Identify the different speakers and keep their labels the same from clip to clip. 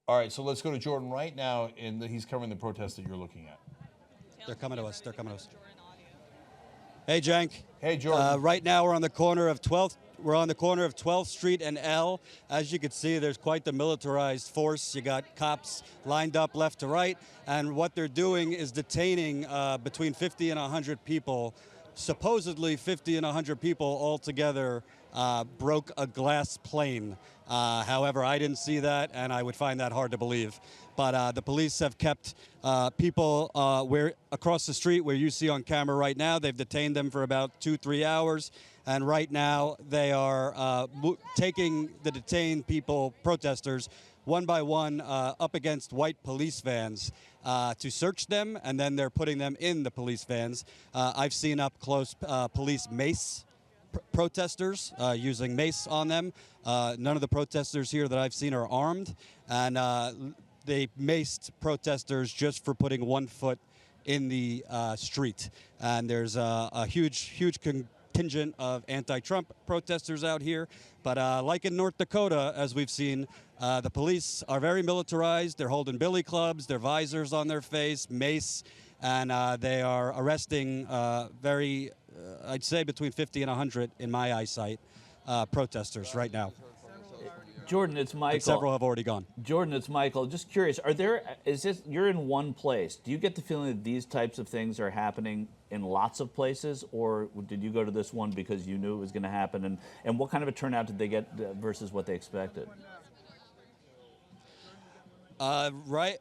Speaker 1: All right, so let's go to Jordan right now, and he's covering the protest that you're looking at.
Speaker 2: They're coming to us. They're coming to us. Hey, Jank.
Speaker 1: Hey, Jordan.
Speaker 2: Right now we're on the corner of 12th. We're on the corner of 12th Street and L. As you can see, there's quite the militarized force. You got cops lined up left to right, and what they're doing is detaining between 50 and 100 people. Supposedly 50 and 100 people all together broke a glass plane. However, I didn't see that, and I would find that hard to believe. But the police have kept people where across the street where you see on camera right now. They've detained them for about 2-3 hours, and right now they are taking the detained people, protesters, one by one up against white police vans to search them, and then they're putting them in the police vans. I've seen up close police mace protesters using mace on them. None of the protesters here that I've seen are armed, and they maced protesters just for putting 1 foot in the street. And there's a huge contingent of anti-Trump protesters out here. But like in North Dakota, as we've seen, the police are very militarized. They're holding billy clubs, their visors on their face, mace, and they are arresting I'd say between 50 and 100, in my eyesight, protesters right now.
Speaker 3: Jordan, it's Michael.
Speaker 2: And several have already gone.
Speaker 3: Jordan, it's Michael. Just curious, you're in one place. Do you get the feeling that these types of things are happening in lots of places, or did you go to this one because you knew it was going to happen? And what kind of a turnout did they get versus what they expected?
Speaker 2: Right.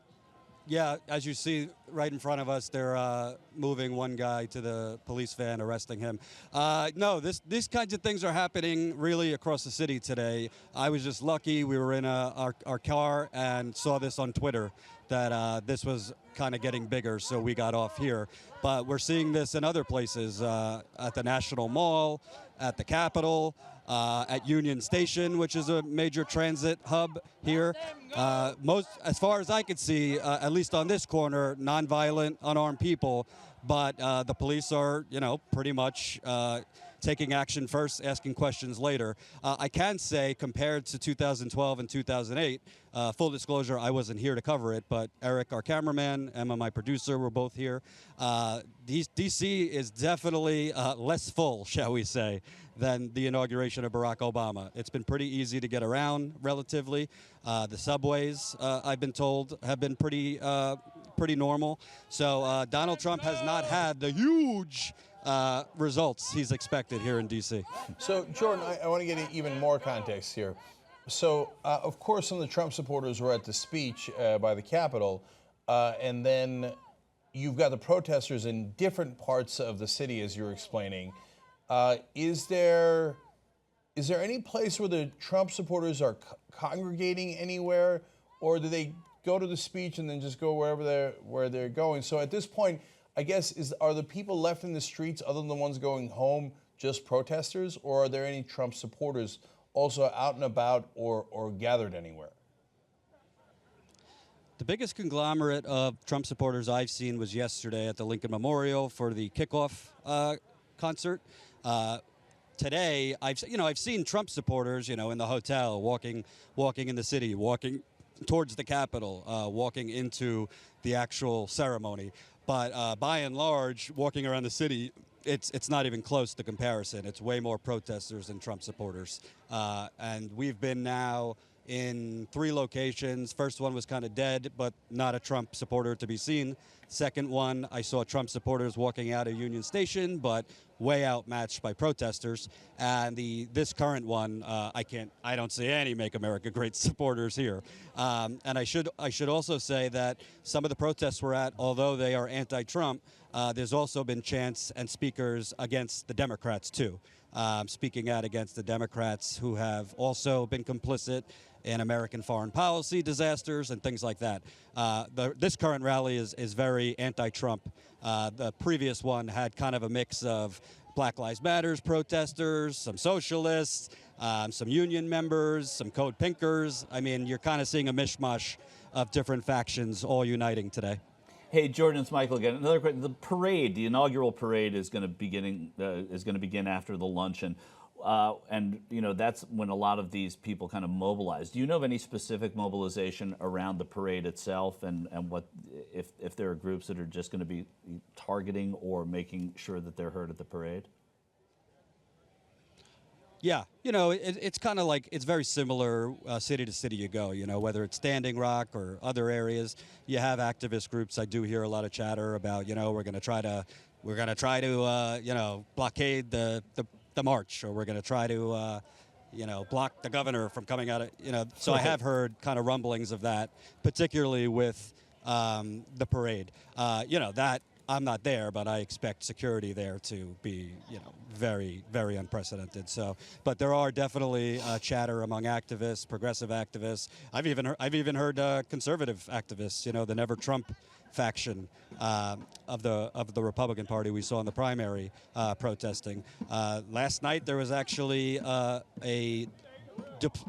Speaker 2: Yeah, as you see right in front of us, they're moving one guy to the police van, arresting him. No, these kinds of things are happening really across the city today. I was just lucky. We were in our car and saw this on Twitter that this was kind of getting bigger, so we got off here. But we're seeing this in other places, at the National Mall, at the Capitol, at Union Station, which is a major transit hub here. As far as I could see, at least on this corner, nonviolent, unarmed people, but the police are, pretty much taking action first, asking questions later. I can say, compared to 2012 and 2008, full disclosure, I wasn't here to cover it, but Eric, our cameraman, Emma, my producer, were both here. D.C. is definitely less full, shall we say, than the inauguration of Barack Obama. It's been pretty easy to get around, relatively. The subways, I've been told, have been pretty normal. So Donald Trump has not had the huge results he's expected here in D.C.
Speaker 1: So, Jordan, I want to get even more context here. So, of course, some of the Trump supporters were at the speech by the Capitol, and then you've got the protesters in different parts of the city, as you were explaining. Is there any place where the Trump supporters are congregating anywhere, or do they go to the speech and then just go where they're going? So at this point, I guess, are the people left in the streets, other than the ones going home, just protesters, or are there any Trump supporters also out and about or gathered anywhere?
Speaker 2: The biggest conglomerate of Trump supporters I've seen was yesterday at the Lincoln Memorial for the kickoff concert. Today, I've seen Trump supporters, in the hotel, walking in the city, walking towards the Capitol, walking into the actual ceremony. But by and large, walking around the city, it's not even close to comparison. It's way more protesters than Trump supporters. And we've been now in 3 locations. First one was kind of dead, but not a Trump supporter to be seen. Second one, I saw Trump supporters walking out of Union Station, but way outmatched by protesters. And this current one, I don't see any "Make America Great" supporters here. And I should also say that some of the protests we're at, although they are anti-Trump, there's also been chants and speakers against the Democrats too. Speaking out against the Democrats who have also been complicit in American foreign policy disasters and things like that. This current rally is very anti-Trump. The previous one had kind of a mix of Black Lives Matter protesters, some socialists, some union members, some code pinkers. I mean, you're kind of seeing a mishmash of different factions all uniting today.
Speaker 3: Hey, Jordan, it's Michael again. Another question. The parade, the inaugural parade, is going to begin after the luncheon. and that's when a lot of these people kind of mobilize. Do you know of any specific mobilization around the parade itself, and what if there are groups that are just going to be targeting or making sure that they're heard at the parade?
Speaker 2: Yeah, it's kind of like, it's very similar city to city you go, whether it's Standing Rock or other areas. You have activist groups. I do hear a lot of chatter about, we're going to try to blockade the march, or we're going to try to block the governor from coming out of, so I have heard kind of rumblings of that, particularly with the parade. That I'm not there, but I expect security there to be, very, very unprecedented. So, but there are definitely chatter among activists, progressive activists. I've even heard conservative activists, the Never Trump faction of the Republican Party we saw in the primary protesting. Last night there was actually a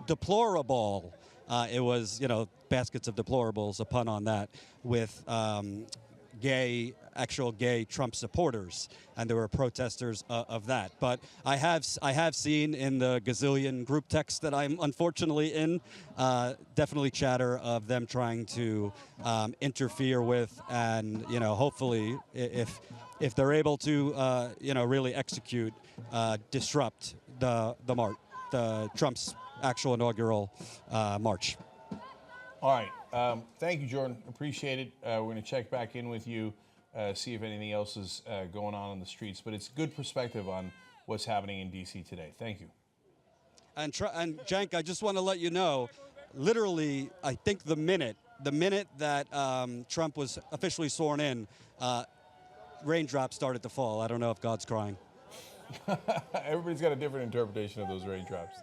Speaker 2: deplorable. It was, baskets of deplorables, a pun on that, with actual gay Trump supporters, and there were protesters of that. But I have seen in the gazillion group texts that I'm unfortunately in, definitely chatter of them trying to interfere with, and hopefully if they're able to really execute, disrupt the Trump's actual inaugural march.
Speaker 1: All right. Thank you, Jordan. Appreciate it. We're going to check back in with you, see if anything else is going on the streets. But it's good perspective on what's happening in D.C. today. Thank you.
Speaker 2: And Cenk, I just want to let you know, literally, I think the minute that Trump was officially sworn in, raindrops started to fall. I don't know if God's crying.
Speaker 1: Everybody's got a different interpretation of those raindrops.